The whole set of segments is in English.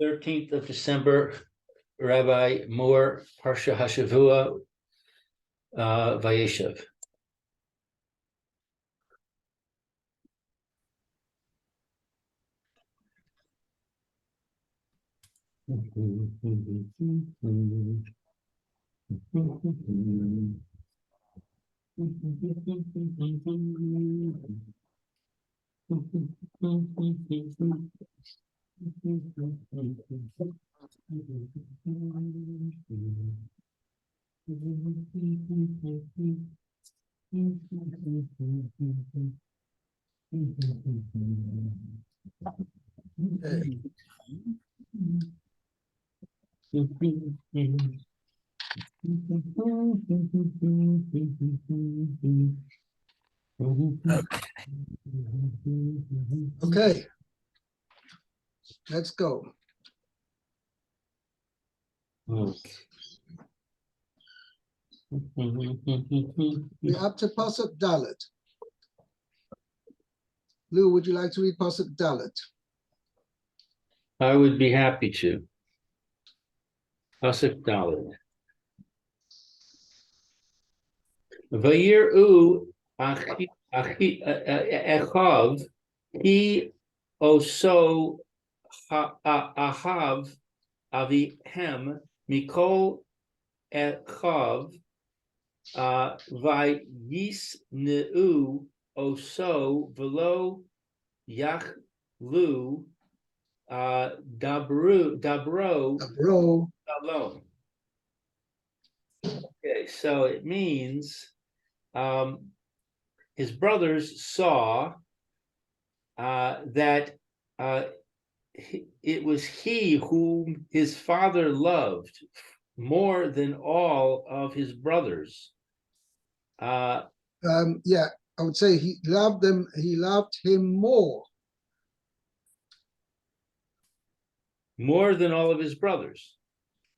13th of December, Rabbi Moore, Parsha Hashavua, Vayeshev. Okay, let's go. We're up to Pasuk Dalet. Lou, would you like to read Pasuk Dalet? I would be happy to. Pasuk Dalet. Vayir'u Echav Ki Oso Ahav Avihem Mikol Echav Vayisneu Oso Velo Yachlu Dabro Shalom. Okay, so it means his brothers saw that it was he whom his father loved more than all of his brothers. Yeah, I would say he loved them. He loved him more than all of his brothers.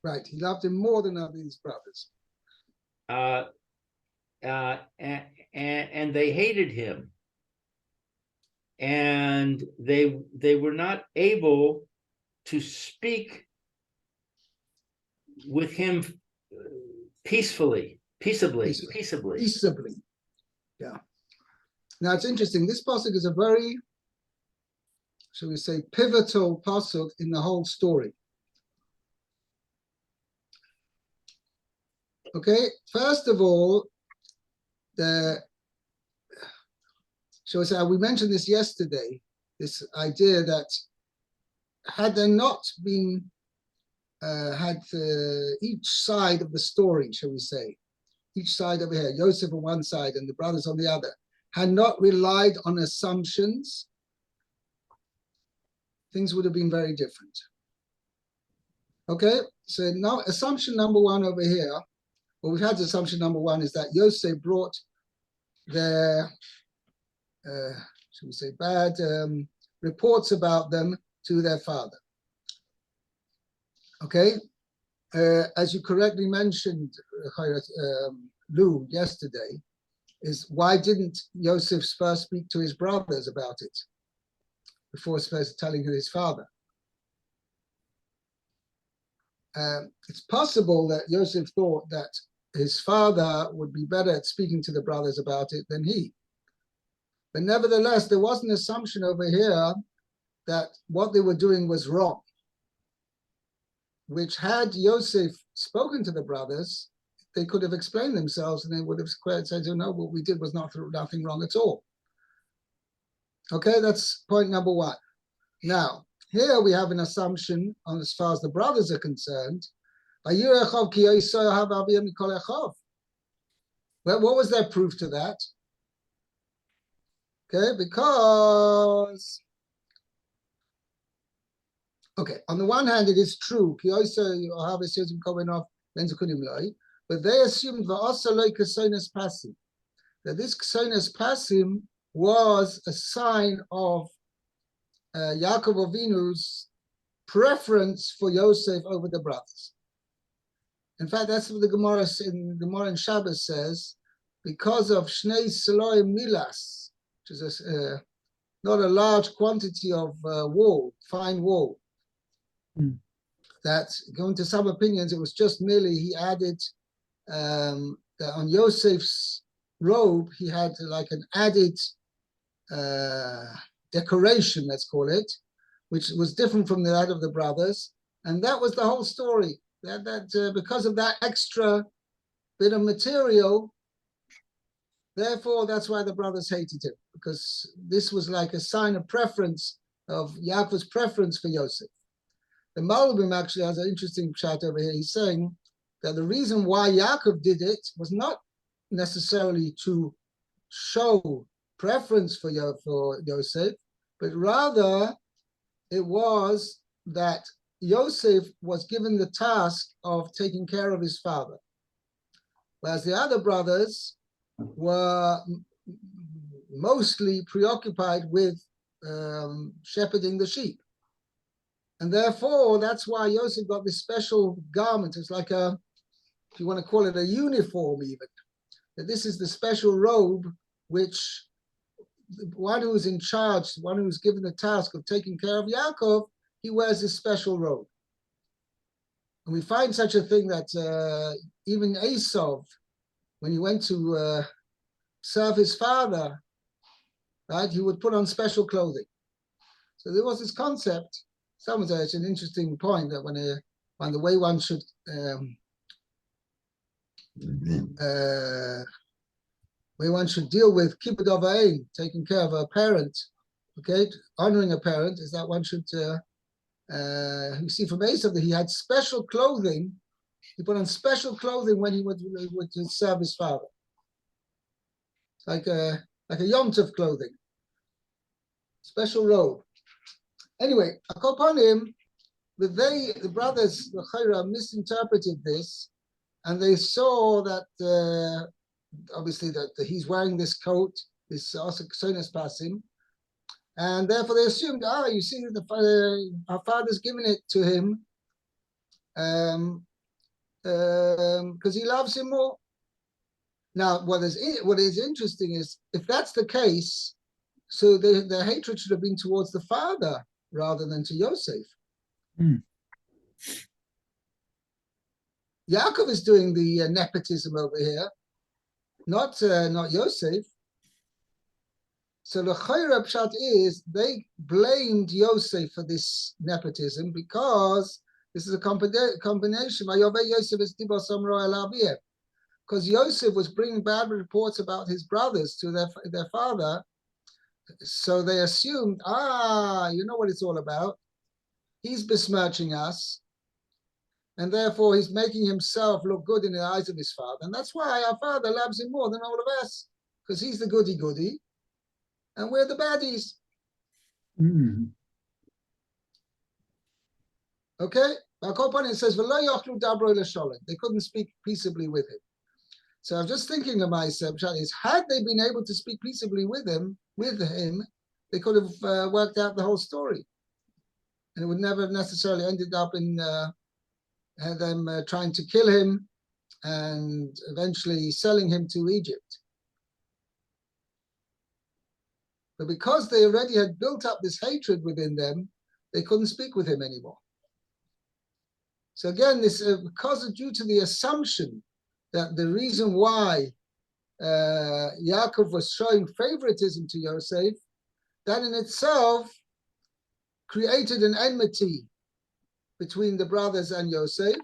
Right, he loved him more than all of his brothers. And they hated him, and they were not able to speak with him peaceably. Yeah. Now it's interesting. This pasuk is a very, shall we say, pivotal pasuk in the whole story. Okay, first of all, shall we say, we mentioned this yesterday, this idea that had there not been, each side of the story, shall we say, each side over here, Yosef on one side and the brothers on the other, had not relied on assumptions, things would have been very different. Okay, so now assumption number one over here, well, we've had assumption number one is that Yosef brought their, shall we say, bad reports about them to their father. Okay, as you correctly mentioned, Lou, yesterday, is why didn't Yosef first speak to his brothers about it before first telling his father? It's possible that Yosef thought that his father would be better at speaking to the brothers about it than he. But nevertheless, there was an assumption over here that what they were doing was wrong, which had Yosef spoken to the brothers, they could have explained themselves and they would have said, oh, no, what we did was nothing wrong at all. Okay, that's point number one. Now, here we have an assumption on as far as the brothers are concerned. Well, what was their proof to that? Okay, because, okay, on the one hand, it is true, but they assumed that this Ksonas Pasim was a sign of Yaakov Avinu's preference for Yosef over the brothers. In fact, that's what the Gemara in Shabbos says, because of Shnei Seloi Milas, which is not a large quantity of wool, fine wool. that, going to some opinions, it was just merely he added that on Yosef's robe, he had like an added decoration, let's call it, which was different from that of the brothers. And that was the whole story. That because of that extra bit of material, therefore, that's why the brothers hated him, because this was like a sign of preference, of Yaakov's preference for Yosef. The Malbim actually has an interesting chat over here. He's saying that the reason why Yaakov did it was not necessarily to show preference for Yosef, but rather it was that Yosef was given the task of taking care of his father, whereas the other brothers were mostly preoccupied with shepherding the sheep. And therefore, that's why Yosef got this special garment. It's like a, if you want to call it a uniform even, that this is the special robe which the one who is in charge, one who is given the task of taking care of Yaakov, he wears this special robe. And we find such a thing that even Esau, when he went to serve his father, right, he would put on special clothing. So there was this concept. Someone said it's an interesting point that when the way one should deal with kibbud av va'em, taking care of a parent, okay, honoring a parent, is that one should. You see from Esau that he had special clothing. He put on special clothing when he would serve his father. It's like a Yom Tov clothing, special robe. Anyway, upon him, the brothers, the Chayra, misinterpreted this, and they saw that obviously that he's wearing this coat, this Sonas Pasim, and therefore they assumed, you see that our father's given it to him because he loves him more. Now, what is interesting is, if that's the case, so the hatred should have been towards the father rather than to Yosef. Yaakov is doing the nepotism over here, not Yosef. So the Chayra Pshat is they blamed Yosef for this nepotism because this is a combination. Because Yosef was bringing bad reports about his brothers to their father, so they assumed, you know what it's all about. He's besmirching us, and therefore he's making himself look good in the eyes of his father. And that's why our father loves him more than all of us, because he's the goody-goody, and we're the baddies. Okay? It says, they couldn't speak peaceably with him. So I'm just thinking to myself, had they been able to speak peaceably with him, they could have worked out the whole story. And it would never have necessarily ended up in them trying to kill him and eventually selling him to Egypt. But because they already had built up this hatred within them, they couldn't speak with him anymore. So again, this due to the assumption that the reason why Yaakov was showing favoritism to Yosef, that in itself created an enmity between the brothers and Yosef,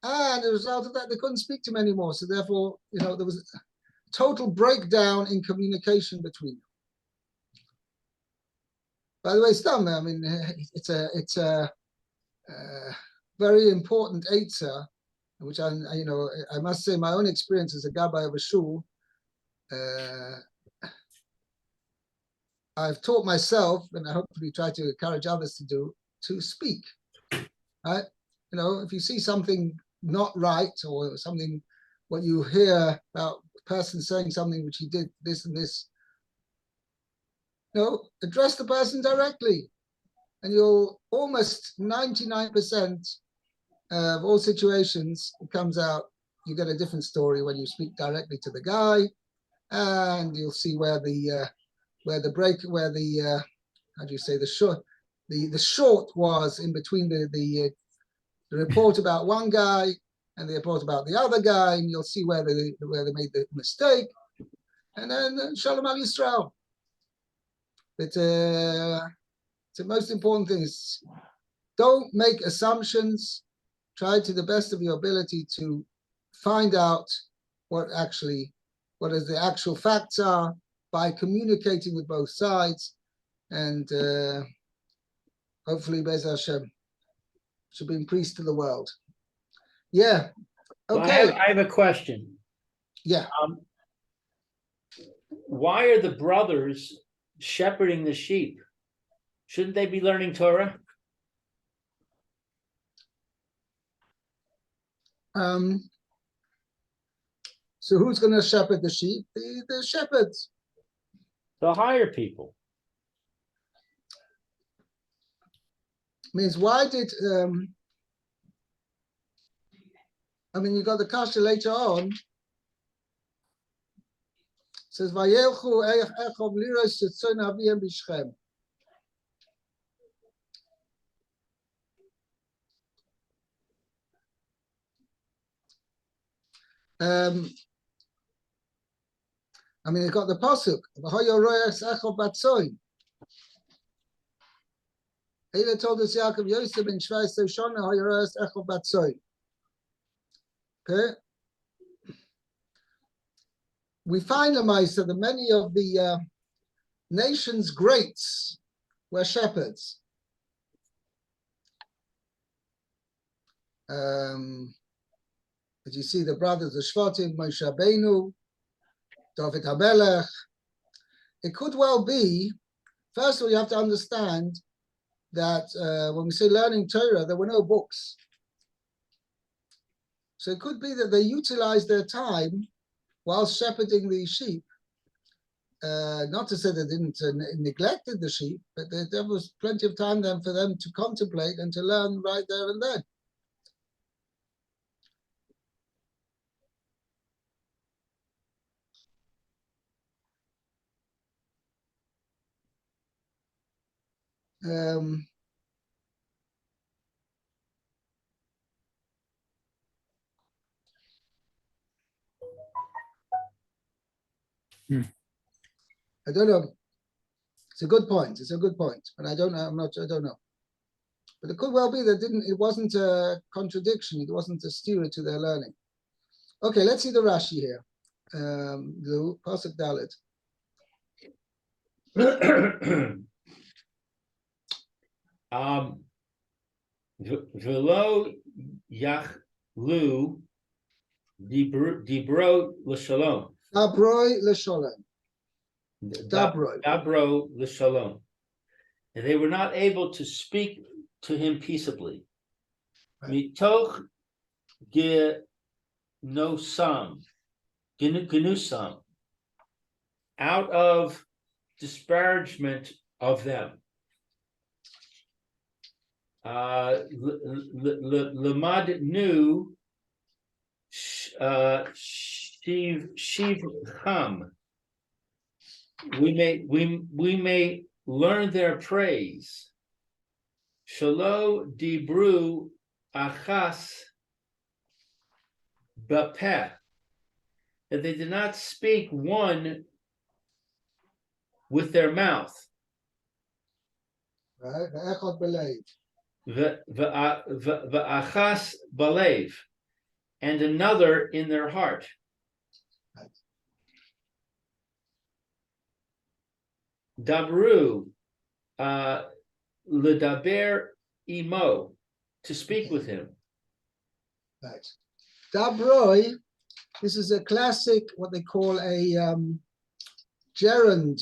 and as a result of that, they couldn't speak to him anymore. So therefore, there was a total breakdown in communication between them. By the way, Stam, I mean, it's a very important eitzah, which I must say, my own experience as a gabbai of a shul, I've taught myself, and I hopefully try to encourage others to speak. Right? If you see something not right, or something, what you hear about a person saying something which he did this and this, address the person directly, and you'll almost 99% of all situations, it comes out, you get a different story when you speak directly to the guy, and you'll see where the the short was in between the report about one guy and the report about the other guy, and you'll see where they made the mistake, and then Shalom Al Yisrael. But the most important thing is don't make assumptions. Try to the best of your ability to find out what is the actual facts are by communicating with both sides, and hopefully Be'ez Hashem should bring peace to the world. Yeah. So Okay. I have a question. Yeah. Why are the brothers shepherding the sheep? Shouldn't they be learning Torah? So who's going to shepherd the sheep? The shepherds. The higher people. Means why did you got the kasha later on. It says Vayelchu Echov Liros Tzon Aviem B'Shechem. It got the pasuk. V'Hayorayas Echov Batzoin. Ela told us Yaakov Yosef in Shvai Shona Hayorayas Echov Batzoin. Okay. We find Lamaisa that many of the nation's greats were shepherds. As you see, the brothers of Shvatim, Moshe Rabbeinu, David HaMelech. It could well be, first of all, you have to understand that when we say learning Torah, there were no books. So it could be that they utilized their time while shepherding the sheep. Not to say they didn't neglected the sheep, but there was plenty of time then for them to contemplate and to learn right there and then. I don't know. It's a good point. It's a good point, but I don't know. I don't know. But it could well be that it wasn't a contradiction. It wasn't a steer to their learning. Okay, let's see the Rashi here. The Pasuk Dalet. Velo Yachlu Dibro L'Shalom. Dabroi L'Shalom. Dabro L'Shalom. And they were not able to speak to him peaceably. Mitoch Genusam. Out of disparagement of them. Lamad Nu Shivcham. We may learn their praise. Shalo Dibru Achas Bapeh. That they did not speak one with their mouth. Right? Ve'echad belev. Ve'achas balev. And another in their heart. Right. Dabru, ledaber imo, to speak with him. Right. Dabroi, this is a classic, what they call a gerund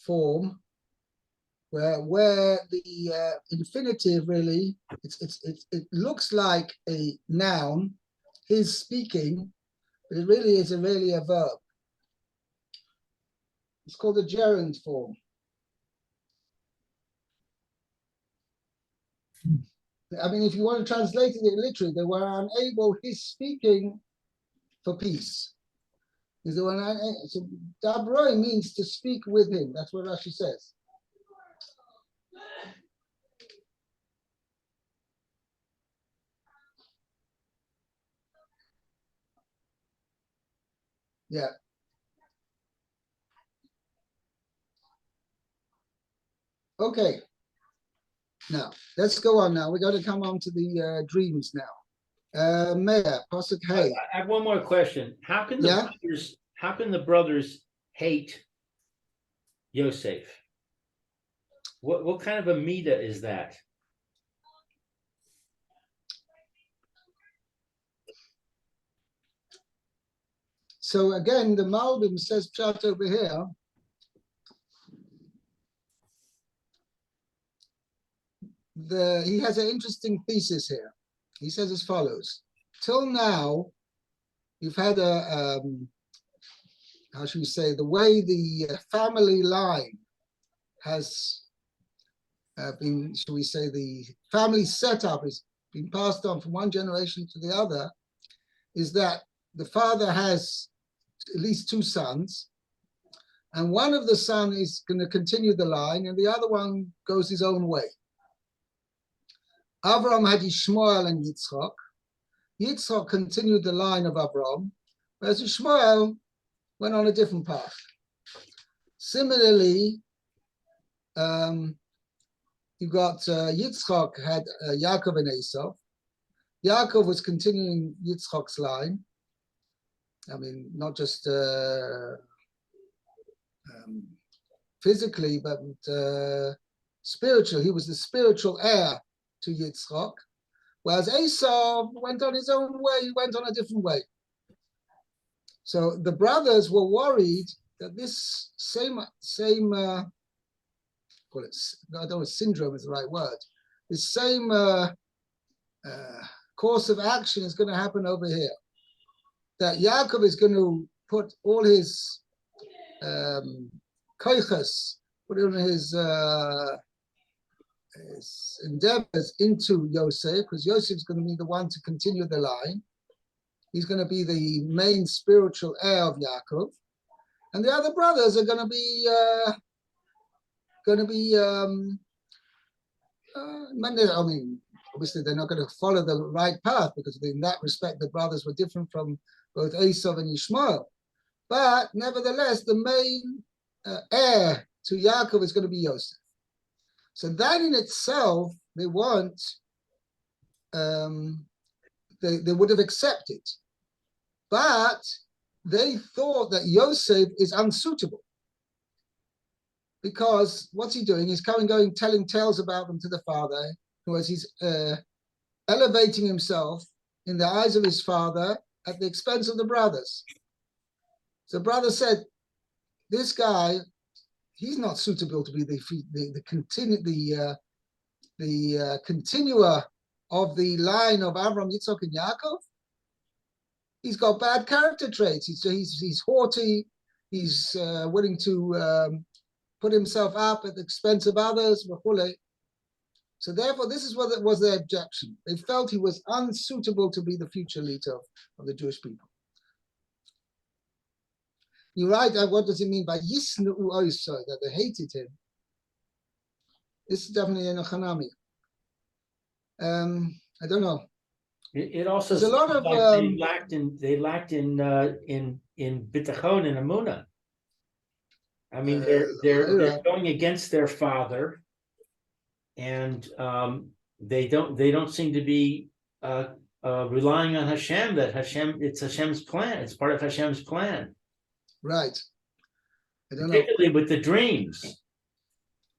form, where the infinitive really, it looks like a noun, his speaking, but it really is really a verb. It's called a gerund form. If you want to translate it literally, they were unable, his speaking for peace. So Dabroi means to speak with him. That's what Rashi says. Yeah. Okay. Now, let's go on now. We're going to come on to the dreams now. Meir, Pasuk Hey. I have one more question. How can Yeah. the brothers hate Yosef? What kind of a midah is that? So again, the Malbim says pshat over here. He has an interesting thesis here. He says as follows: till now, you've had how should we say, the way the family line has been, should we say, the family setup has been passed on from one generation to the other, is that the father has at least two sons, and one of the sons is going to continue the line, and the other one goes his own way. Avram had Ishmael and Yitzchak. Yitzchak continued the line of Avram, whereas Ishmael went on a different path. Similarly, you got Yitzchak had Yaakov and Esau. Yaakov was continuing Yitzchak's line. I mean, not just physically, but spiritual. He was the spiritual heir to Yitzchak, whereas Esau went on his own way. He went on a different way. So the brothers were worried that this same call it, I don't know if syndrome is the right word, this same course of action is going to happen over here. That Yaakov is going to put all his koiches, put in his endeavors into Yosef, because Yosef is going to be the one to continue the line. He's going to be the main spiritual heir of Yaakov, and the other brothers are going to be I mean, obviously they're not going to follow the right path, because in that respect the brothers were different from both Esau and Ishmael. But nevertheless, the main heir to Yaakov is going to be Yosef. So that in itself, they want, they would have accepted. But they thought that Yosef is unsuitable. Because what's he doing? He's going, telling tales about them to the father, who as he's elevating himself in the eyes of his father at the expense of the brothers. So the brother said, this guy, he's not suitable to be the continuer of the line of Avram, Yitzchak, and Yaakov. He's got bad character traits. He's haughty. He's willing to put himself up at the expense of others. So therefore, this is what was their objection. They felt he was unsuitable to be the future leader of the Jewish people. You're right. What does it mean by Yisnu Oisai, that they hated him? This is definitely an Hanami. I don't know. It also There's a lot of like they lacked in bitachon and amuna. I mean, they're going against their father, and they don't seem to be relying on Hashem. That it's Hashem's plan. It's part of Hashem's plan. Right. I don't Particularly with the dreams,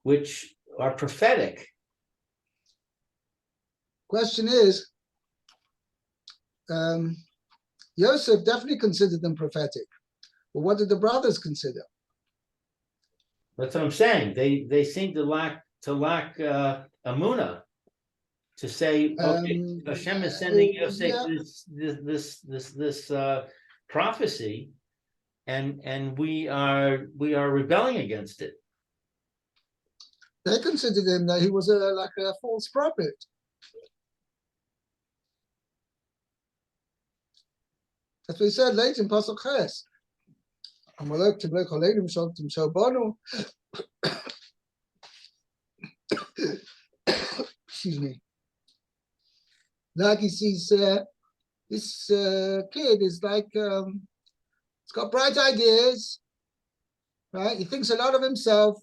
which are prophetic. Question is, Yosef definitely considered them prophetic. But what did the brothers consider? That's what I'm saying. They seem to lack amuna, to say, okay, Hashem is sending Yosef this prophecy, and we are rebelling against it. They considered him that he was like a false prophet. That's what he said later in Pasuk Ches. Excuse me. Like he sees this kid is like He's got bright ideas, right? He thinks a lot of himself.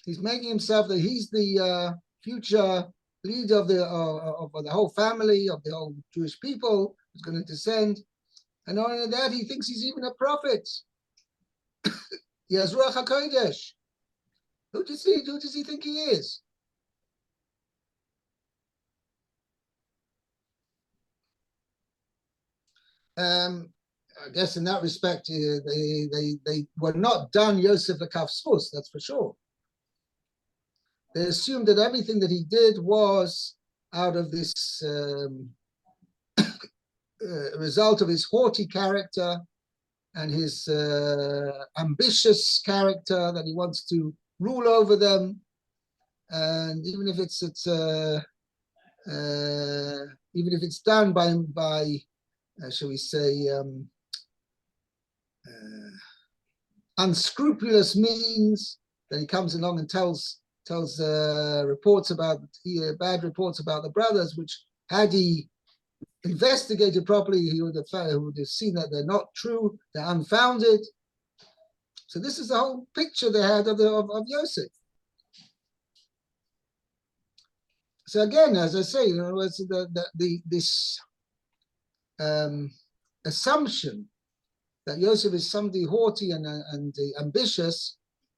He's making himself that he's the future leader of the whole family, of the whole Jewish people who's going to descend. And not only that, he thinks he's even a prophet. He has Ruach HaKodesh. Who does he think he is? I guess in that respect, they were not done Yosef Lekaf Sfus, that's for sure. They assumed that everything that he did was out of this result of his haughty character and his ambitious character, that he wants to rule over them. And even if it's done by shall we say, unscrupulous means, then he comes along and tells reports about bad reports about the brothers, which had he investigated properly, he would have seen that they're not true, they're unfounded. So this is the whole picture they had of Yosef. So again, as I say, this assumption that Yosef is somebody haughty and ambitious,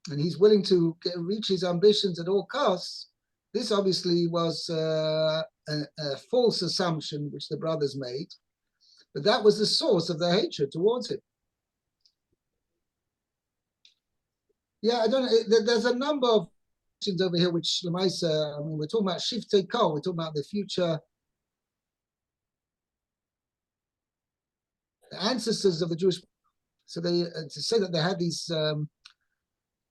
and he's willing to reach his ambitions at all costs, this obviously was a false assumption which the brothers made, but that was the source of their hatred towards him. Yeah, I don't know. There's a number of things over here which Lamaisa, I mean, we're talking about Shiftei Kol, we're talking about the future ancestors of the Jewish. So they to say that they had these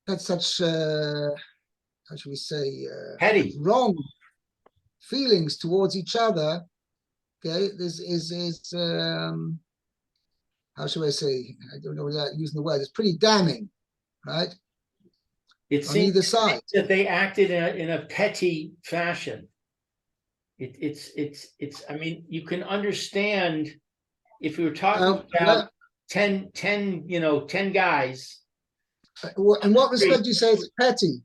had such how should we say petty, wrong feelings towards each other. Okay, this is how should I say? I don't know without using the word. It's pretty damning, right? It On seems either side that they acted in a petty fashion. It's. I mean, you can understand if we were talking about 10 guys. In what respect do you say it's petty?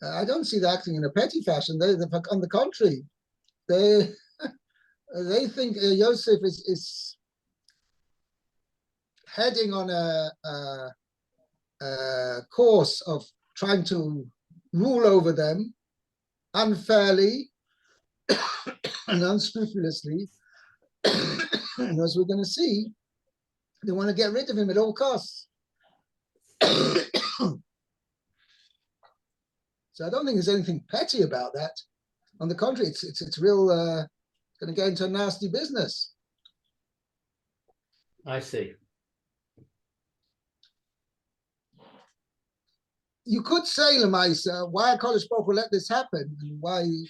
I don't see that acting in a petty fashion. They on the contrary, they think Yosef is heading on a course of trying to rule over them unfairly and unscrupulously. And as we're going to see, they want to get rid of him at all costs. So I don't think there's anything petty about that. On the contrary, it's real going to get into a nasty business. I see. You could say, Lamaisa, why HaKadosh Baruch Hu let this happen, and why he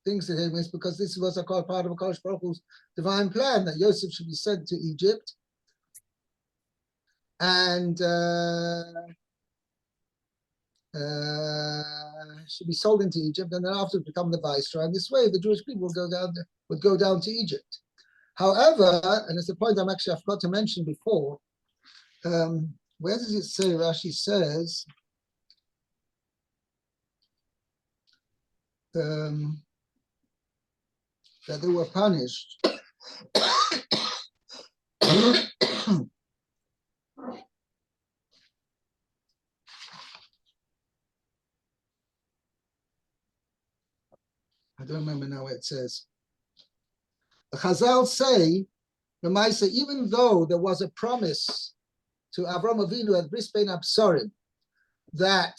thinks to him is because this was a part of HaKadosh Baruch Hu's divine plan that Yosef should be sent to Egypt and should be sold into Egypt, and then after become the viceroy. And this way, the Jewish people would go down to Egypt. However, and it's a point I forgot to mention before. Where does it say? Rashi says that they were punished. I don't remember now what it says. The Chazal say, Lamaisa, even though there was a promise to Avram Avinu at Bris Bein Absarim that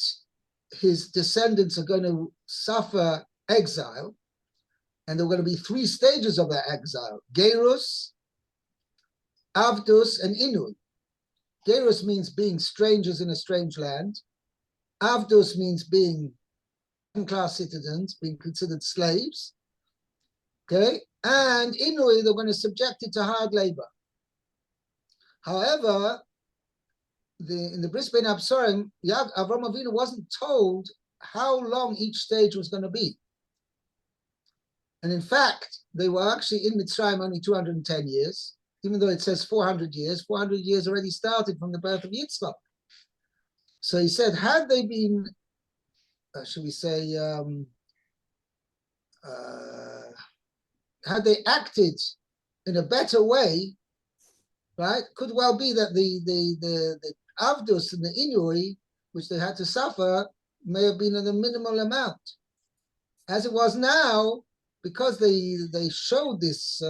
his descendants are going to suffer exile, and there are going to be 3 stages of that exile: Gerus, Avdus, and Inui. Gerus means being strangers in a strange land. Avdus means being class citizens, being considered slaves. Okay, and Inui, they're going to subject it to hard labor. However, in the Bris Bein Absarim, Avram Avinu wasn't told how long each stage was going to be. And in fact, they were actually in Mitzrayim only 210 years. even though it says 400 years, 400 years already started from the birth of Yitzchak. So he said, had they been, should we say, had they acted in a better way, right? Could well be that the Avdus and the Inui, which they had to suffer, may have been in a minimal amount. As it was now, because they showed this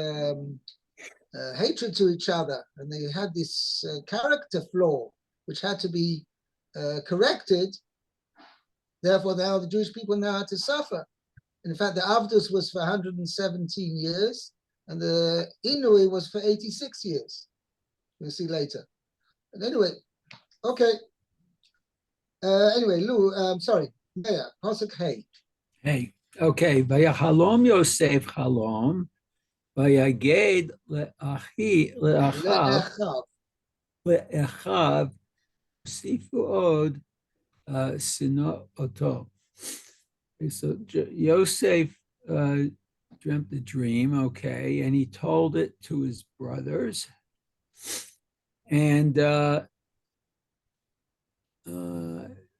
hatred to each other, and they had this character flaw, which had to be corrected. Therefore, now the Jewish people now had to suffer. And in fact, the Avdus was for 117 years, and the Inui was for 86 years. We'll see later. But anyway, okay. Anyway, Lou, sorry. Yeah, Pasuk Hey. Hey, okay. Vayahalom Yosef halom, vayaged le'achav sifu od sino oto. So Yosef dreamt the dream, okay, and he told it to his brothers, and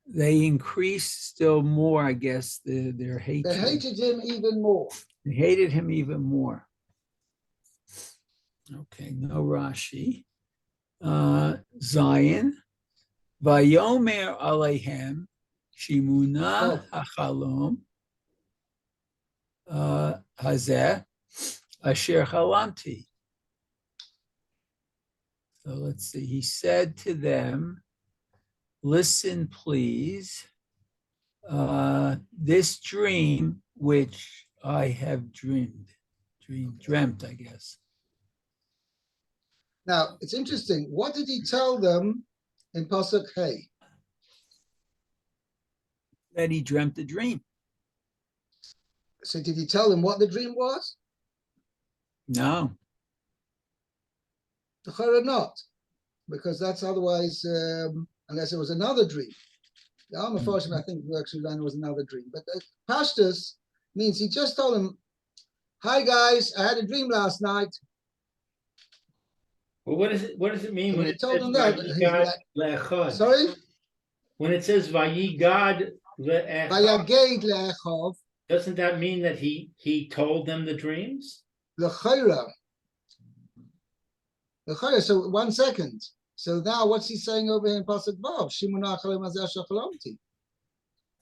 they increased still more, I guess, their hatred. They hated him even more. They hated him even more. Okay, no Rashi. Zion. Vayomer Alehem Shimuna Hachalom Hazeh Asher Chalamti. So let's see. He said to them, listen, please, this dream which I have dreamt, I guess. Now, it's interesting. What did he tell them in Pasuk Hey? That he dreamt a dream. So did he tell them what the dream was? No. Not, because that's otherwise, unless it was another dream. The Alma Farshim, I think, actually learned it was another dream. But Pashtus means he just told them, hi guys, I had a dream last night. Well, what does it mean when it says that? Sorry? When it says Vayigad le'echov, doesn't that mean that he told them the dreams? L'chayra. So 1 second. So now what's he saying over here in Pasuk Vav? Shimona Achalem Hazeh Asher Chalamti.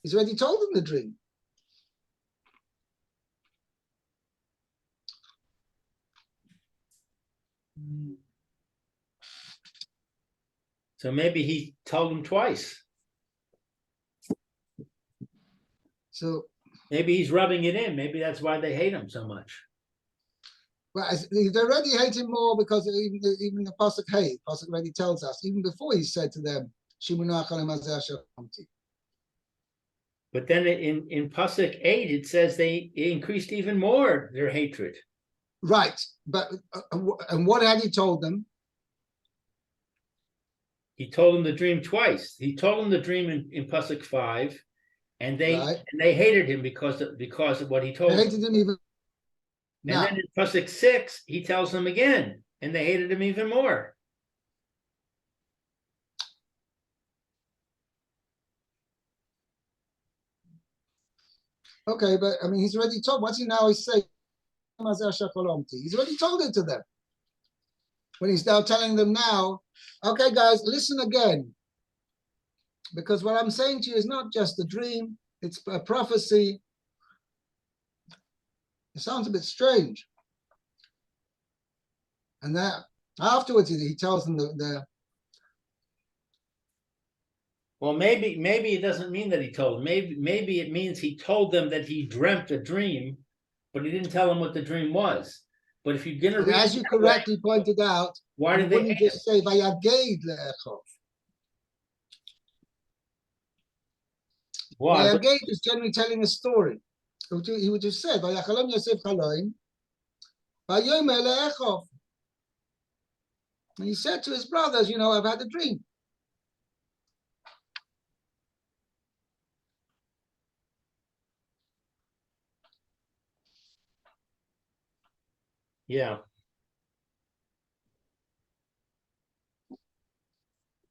He's already told them the dream. So maybe he told them twice. So maybe he's rubbing it in. Maybe that's why they hate him so much. Well, they already hate him more because even the Pasuk Hey, Pasuk already tells us, even before he said to them, Shimona Achalem Hazeh Asher Chalamti. But then in Pasuk 8, it says they increased even more their hatred. Right, but and what had he told them? He told them the dream twice. He told them the dream in Pasuk 5, and they hated him because of what he told them. They hated him even. And then in Pasuk 6, he tells them again, and they hated him even more. Okay, but I mean, he's already told. What's he now saying? He's already told it to them. When he's now telling them now, okay, guys, listen again. Because what I'm saying to you is not just a dream, it's a prophecy. It sounds a bit strange. And that afterwards he tells them the Well, maybe it doesn't mean that he told them. Maybe it means he told them that he dreamt a dream, but he didn't tell them what the dream was. But if you're going to read, as you correctly pointed out, why did they just say Vayaged le'echov? Why? Vayaged is generally telling a story. He would have said Vayachalom Yosef Chaloim, Vayomer le'echov. And he said to his brothers, you know, I've had a dream. Yeah.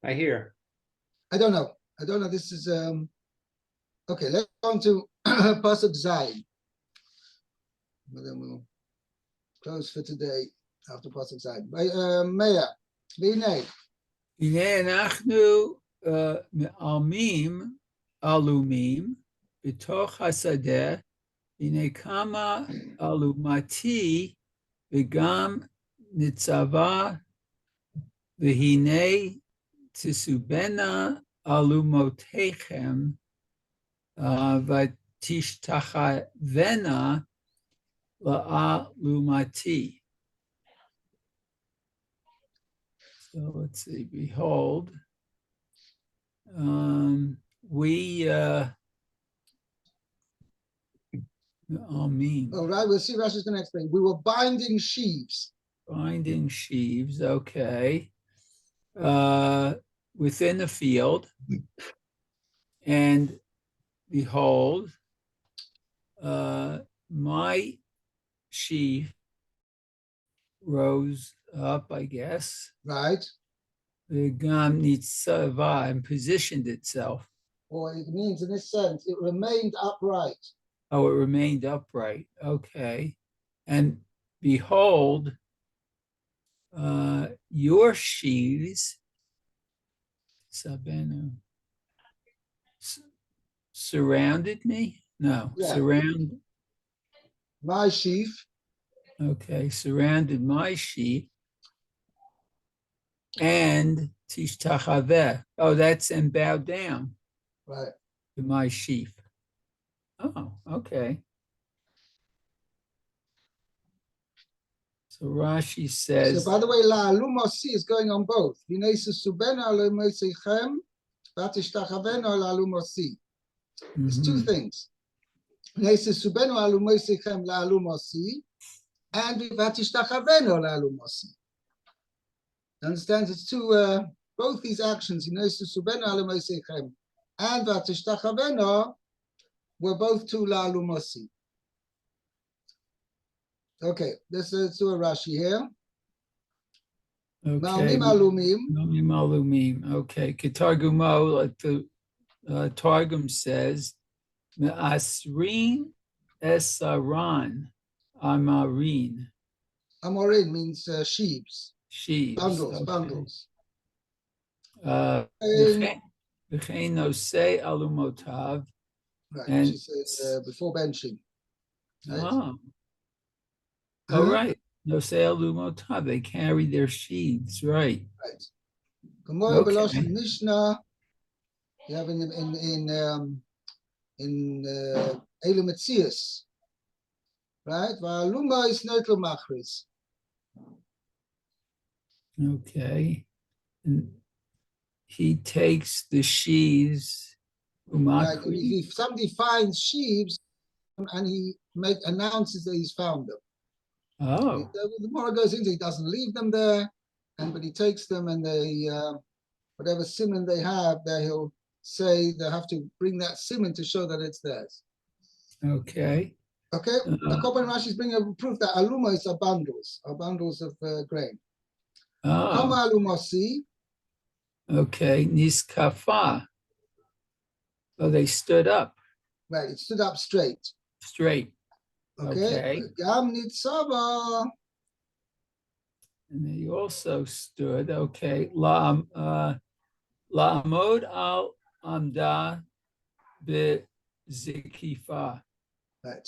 I hear. I don't know. This is okay. Let's go on to Pasuk Zayin. But then we'll close for today after Pasuk Zayin. Meir, Vinay. הנה אנחנו עלומים בתוך השדה, הנה כמה אלומתי וגם ניצבה, והנה תסובנה אלומותיכם ותשתחוונה לאלומתי. So let's see, behold, we All right, we'll see. Rashi's going to explain. We were binding sheaves. binding sheaves, okay, within the field, and behold, my sheaf rose up, I guess, Right. the gam nitzava, and positioned itself. Or it means, in this sense, it remained upright. Oh, it remained upright. Okay. And behold, your sheaves, Sabenu, surrounded me? No, Yeah. surround. My sheaf. Okay, surrounded my sheep. And tishtachaveh. Oh, that's and bow down Right. to my sheep. Oh, okay. So Rashi says, So, by the way, La Lumosi is going on both. It's two mhm, things. And understand? It's two, both these actions, and were both to La Lumosi. Okay, let's do a Rashi here. okay. Ma'amim alumim. Ma'amim alumim. Okay. Ketargumo, like the Targum says, Me'asrin esaran amarin. Amorin means sheaves, Sheaves. bundles, Okay. bundles. V'chein nosei alumotav. Right, And she said before benching. Right. oh, oh, right. Nosei alumotav. They carry their sheaves, right? Right. Gemara Okay. Beloshin Mishnah. You have in Elu Metzius, right? Va'aluma is neutral machris. Okay. And he takes the sheaves. Right. Umakri. If somebody finds sheaves and he announces that he's found them. Oh, The Gemara goes into, he doesn't leave them there, but he takes them, and they whatever simon they have there, he'll say they have to bring that simon to show that it's theirs. okay. Okay, Akoban Rashi is bringing a proof that alumos are bundles of grain. Kama Oh, alumasi, okay. Niskafa. Oh, they stood up right? It stood up straight. straight. Okay, Okay. Gam nitzava, And they also stood, okay. La'amod al amda bezikifa. right?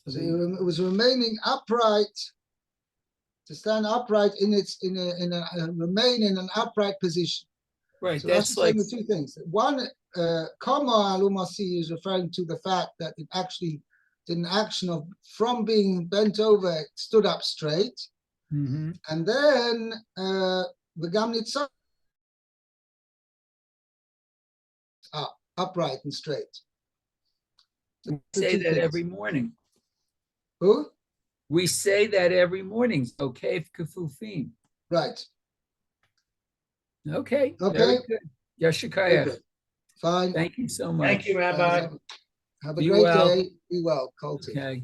So So they- it was remaining upright, to stand upright remain in an upright position. right, So that's Rashi's like, saying the two things. One, Kama alumasi is referring to the fact that it actually did an action of from being bent over, it stood up straight, mhm. and then the Gamnitza upright and straight. We The say two that things. every morning. Who? We say that every morning. Okay, kafufim. Right. Okay, Okay. very good. Very Yashikaya. good. Fine. Thank you so much. Thank you, Rabbi. Have a Be great well. day. Be well, Colton. Okay.